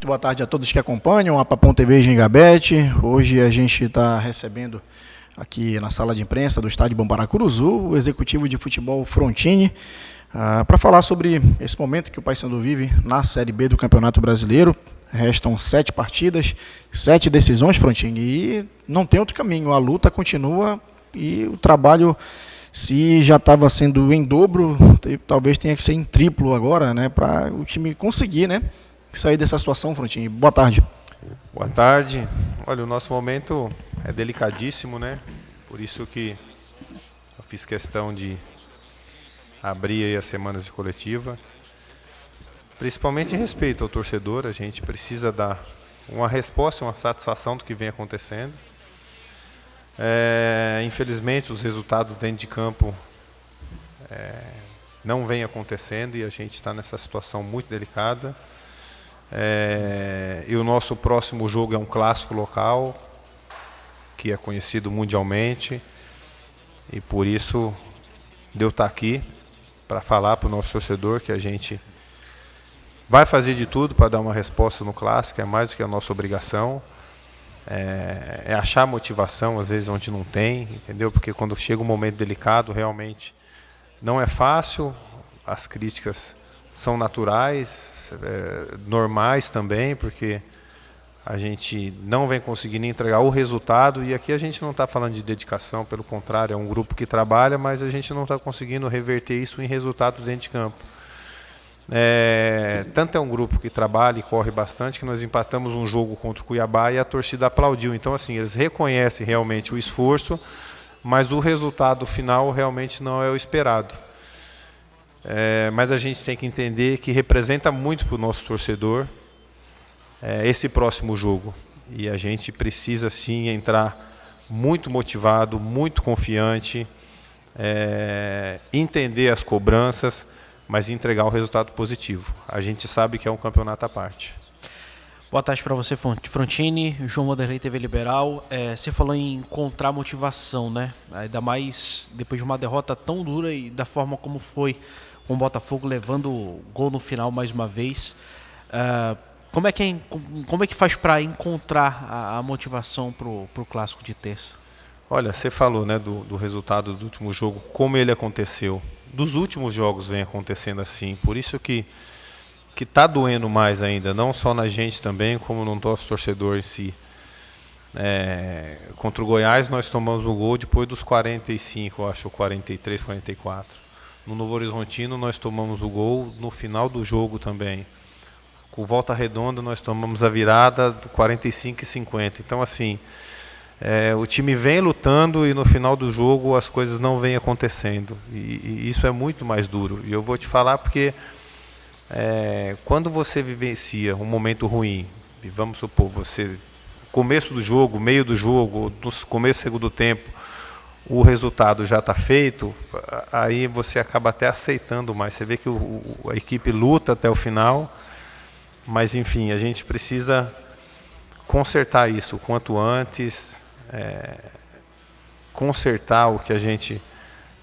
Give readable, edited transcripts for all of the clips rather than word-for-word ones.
boa tarde a todos que acompanham a Papão TV Gengabete. Hoje a gente está recebendo aqui na sala de imprensa do estádio Bambaracuru o executivo de futebol Frontini, para falar sobre esse momento que o Paysandu vive na Série B do Campeonato Brasileiro. Restam 7 partidas, 7 decisões, Frontini, e não tem outro caminho. A luta continua e o trabalho, se já estava sendo em dobro, talvez tenha que ser em triplo agora, né, para o time conseguir, né, sair dessa situação, Frontini. Boa tarde. Boa tarde. Olha, o nosso momento é delicadíssimo, né? Por isso que eu fiz questão de abrir aí as semanas de coletiva. Principalmente em respeito ao torcedor, a gente precisa dar uma resposta, uma satisfação do que vem acontecendo. Infelizmente, os resultados dentro de campo não vêm acontecendo e a gente está nessa situação muito delicada. E o nosso próximo jogo é um clássico local, que é conhecido mundialmente, e por isso eu estar aqui para falar para o nosso torcedor que a gente vai fazer de tudo para dar uma resposta no clássico, é mais do que a nossa obrigação. É achar motivação, às vezes, onde não tem, entendeu? Porque quando chega um momento delicado, realmente não é fácil, as críticas são naturais, normais também, porque a gente não vem conseguindo entregar o resultado, e aqui a gente não está falando de dedicação, pelo contrário, é um grupo que trabalha, mas a gente não está conseguindo reverter isso em resultados dentro de campo. Tanto é um grupo que trabalha e corre bastante que nós empatamos um jogo contra o Cuiabá e a torcida aplaudiu. Então, assim, eles reconhecem realmente o esforço, mas o resultado final realmente não é o esperado. Mas a gente tem que entender que representa muito para o nosso torcedor esse próximo jogo. E a gente precisa, sim, entrar muito motivado, muito confiante, entender as cobranças, mas entregar um resultado positivo. A gente sabe que é um campeonato à parte. Boa tarde para você, Frontini. João Vanderlei, TV Liberal. Você falou em encontrar motivação, né? Ainda mais depois de uma derrota tão dura e da forma como foi, com o Botafogo levando o gol no final mais uma vez. Como é que faz para encontrar a motivação para o clássico de terça? Olha, você falou, né, do resultado do último jogo, como ele aconteceu. Dos últimos jogos vem acontecendo assim, por isso que está doendo mais ainda, não só na gente também, como no nosso torcedor em si. Contra o Goiás nós tomamos o gol depois dos 45, eu acho, 43, 44. No Novo Horizontino nós tomamos o gol no final do jogo também. Com Volta Redonda nós tomamos a virada do 45 e 50. Então, assim, o time vem lutando e no final do jogo as coisas não vêm acontecendo. E isso é muito mais duro. E eu vou te falar porque quando você vivencia um momento ruim, e vamos supor, você começo do jogo, meio do jogo, no começo do segundo tempo, o resultado já está feito, aí você acaba até aceitando mais. Você vê que a equipe luta até o final, mas enfim, a gente precisa consertar isso o quanto antes, consertar o que a gente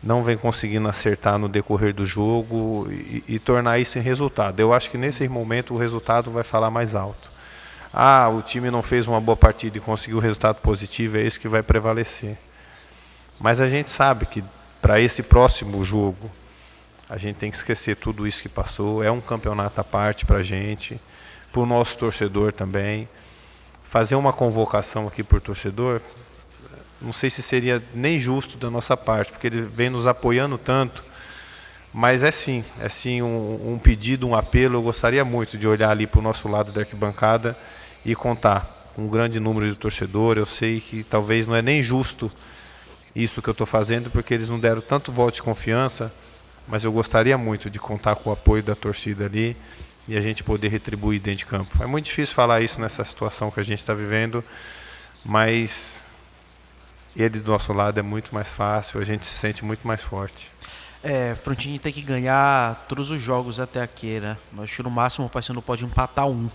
não vem conseguindo acertar no decorrer do jogo e tornar isso em resultado. Eu acho que nesse momento o resultado vai falar mais alto. O time não fez uma boa partida e conseguiu um resultado positivo, é isso que vai prevalecer. Mas a gente sabe que para esse próximo jogo a gente tem que esquecer tudo isso que passou. É um campeonato à parte para a gente, para o nosso torcedor também. Fazer uma convocação aqui por torcedor, não sei se seria nem justo da nossa parte, porque ele vem nos apoiando tanto, mas é sim um pedido, um apelo. Eu gostaria muito de olhar ali para o nosso lado da arquibancada e contar com um grande número de torcedor. Eu sei que talvez não é nem justo isso que eu estou fazendo, porque eles não deram tanto voto de confiança, mas eu gostaria muito de contar com o apoio da torcida ali e a gente poder retribuir dentro de campo. É muito difícil falar isso nessa situação que a gente está vivendo, mas ele do nosso lado é muito mais fácil, a gente se sente muito mais forte. Frontini tem que ganhar todos os jogos até aqui, né? Acho que no máximo o Paysandu pode empatar um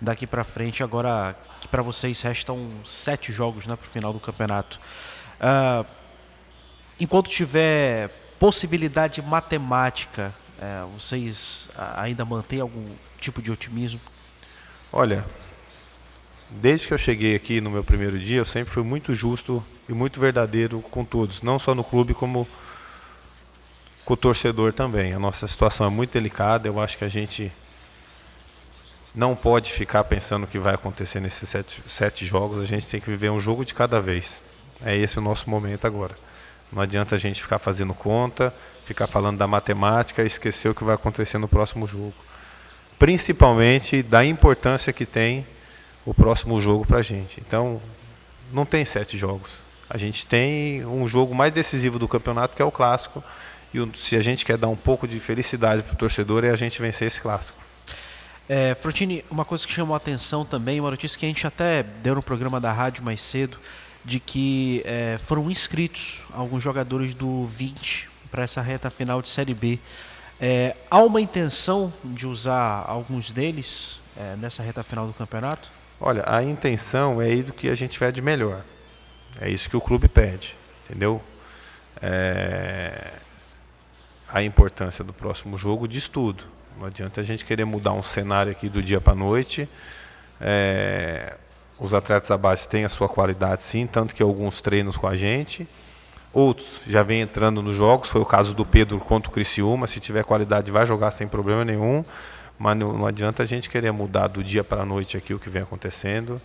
daqui para frente. Agora, para vocês restam 7 jogos, né, para o final do campeonato. Enquanto tiver possibilidade matemática, vocês ainda mantêm algum tipo de otimismo? Olha, desde que eu cheguei aqui no meu primeiro dia, eu sempre fui muito justo e muito verdadeiro com todos, não só no clube como com o torcedor também. A nossa situação é muito delicada, eu acho que a gente não pode ficar pensando o que vai acontecer nesses sete jogos, a gente tem que viver um jogo de cada vez. É esse o nosso momento agora. Não adianta a gente ficar fazendo conta, ficar falando da matemática e esquecer o que vai acontecer no próximo jogo. Principalmente da importância que tem o próximo jogo para a gente. Então, não tem 7 jogos. A gente tem um jogo mais decisivo do campeonato, que é o Clássico. E se a gente quer dar um pouco de felicidade para o torcedor, é a gente vencer esse Clássico. Frontini, uma coisa que chamou a atenção também, uma notícia que a gente até deu no programa da rádio mais cedo, de que foram inscritos alguns jogadores do 20 para essa reta final de Série B. Há uma intenção de usar alguns deles nessa reta final do campeonato? Olha, a intenção é ir do que a gente tiver de melhor. É isso que o clube pede, entendeu? A importância do próximo jogo diz tudo. Não adianta a gente querer mudar um cenário aqui do dia para a noite. Os atletas da base têm a sua qualidade sim, tanto que alguns treinam com a gente. Outros já vêm entrando nos jogos, foi o caso do Pedro contra o Criciúma. Se tiver qualidade vai jogar sem problema nenhum. Mas não adianta a gente querer mudar do dia para a noite aqui o que vem acontecendo,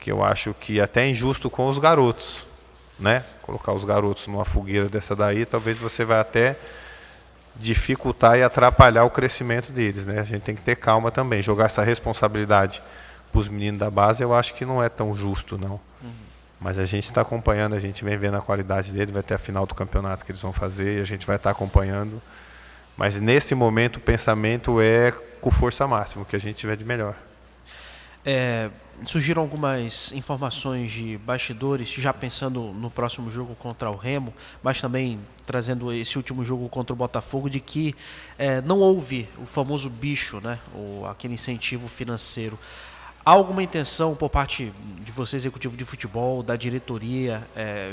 que eu acho que até é injusto com os garotos, né? Colocar os garotos numa fogueira dessa daí, talvez você vai até dificultar e atrapalhar o crescimento deles, né? A gente tem que ter calma também. Jogar essa responsabilidade para os meninos da base, eu acho que não é tão justo, não. Mas a gente está acompanhando, a gente vem vendo a qualidade deles, vai ter a final do campeonato que eles vão fazer e a gente vai estar acompanhando. Mas nesse momento o pensamento é com força máxima, o que a gente tiver de melhor. Surgiram algumas informações de bastidores, já pensando no próximo jogo contra o Remo, mas também trazendo esse último jogo contra o Botafogo, de que não houve o famoso bicho, né, aquele incentivo financeiro. Há alguma intenção por parte de você, executivo de futebol, da diretoria,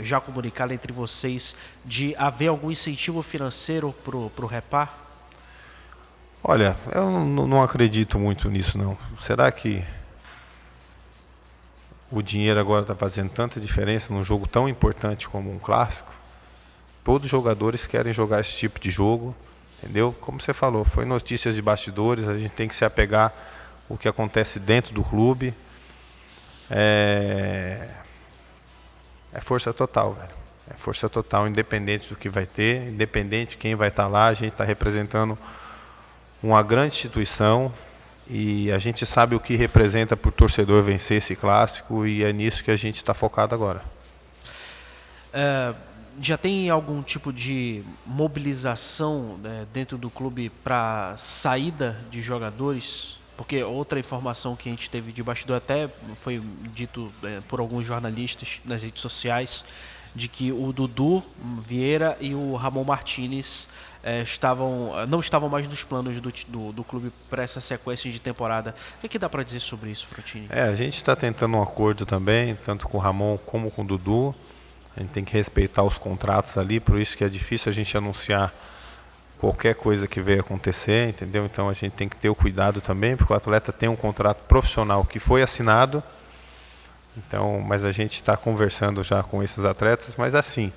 já comunicada entre vocês, de haver algum incentivo financeiro para o Repar? Olha, eu não acredito muito nisso, não. Será que o dinheiro agora está fazendo tanta diferença num jogo tão importante como um clássico? Todos os jogadores querem jogar esse tipo de jogo, entendeu? Como você falou, foi notícias de bastidores, a gente tem que se apegar ao que acontece dentro do clube. É força total, velho. É força total, independente do que vai ter, independente de quem vai estar lá, a gente está representando uma grande instituição e a gente sabe o que representa para o torcedor vencer esse clássico e é nisso que a gente está focado agora. Já tem algum tipo de mobilização, né, dentro do clube para saída de jogadores? Porque outra informação que a gente teve de bastidor, até foi dito por alguns jornalistas nas redes sociais, de que o Dudu Vieira e o Ramon Martínez não estavam mais nos planos do clube para essa sequência de temporada. O que dá para dizer sobre isso, Frontini? A gente está tentando um acordo também, tanto com o Ramon como com o Dudu. A gente tem que respeitar os contratos ali, por isso que é difícil a gente anunciar qualquer coisa que venha acontecer, entendeu? Então a gente tem que ter o cuidado também, porque o atleta tem um contrato profissional que foi assinado. Então, mas a gente está conversando já com esses atletas, mas assim,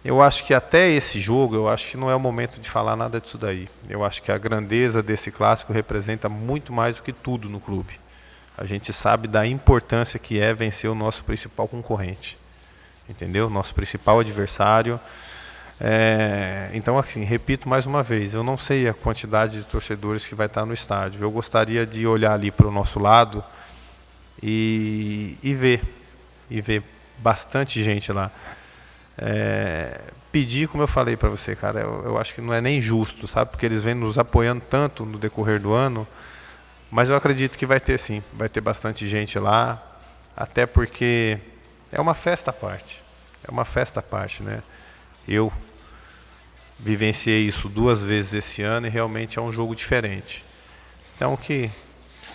eu acho que até esse jogo, eu acho que não é o momento de falar nada disso daí. Eu acho que a grandeza desse clássico representa muito mais do que tudo no clube. A gente sabe da importância que é vencer o nosso principal concorrente, entendeu? Nosso principal adversário. Então, assim, repito mais uma vez, eu não sei a quantidade de torcedores que vai estar no estádio. Eu gostaria de olhar ali para o nosso lado e ver bastante gente lá. Pedir, como eu falei para você, cara, eu acho que não é nem justo, sabe? Porque eles vêm nos apoiando tanto no decorrer do ano, mas eu acredito que vai ter sim, vai ter bastante gente lá, até porque é uma festa à parte, né? Eu vivenciei isso 2 vezes esse ano e realmente é um jogo diferente. Então que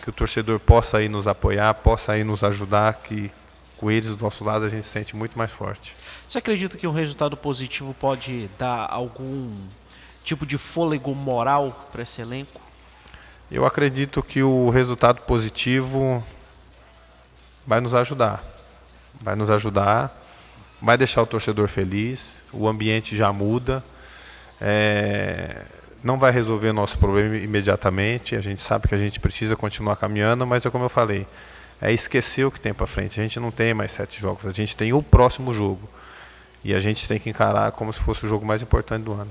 o torcedor possa ir nos apoiar, possa ir nos ajudar, que com eles do nosso lado a gente se sente muito mais forte. Você acredita que um resultado positivo pode dar algum tipo de fôlego moral para esse elenco? Eu acredito que o resultado positivo vai nos ajudar. Vai nos ajudar, vai deixar o torcedor feliz, o ambiente já muda. Não vai resolver o nosso problema imediatamente, a gente sabe que a gente precisa continuar caminhando, mas é como eu falei, é esquecer o que tem para frente. A gente não tem mais 7 jogos, a gente tem o próximo jogo. E a gente tem que encarar como se fosse o jogo mais importante do ano.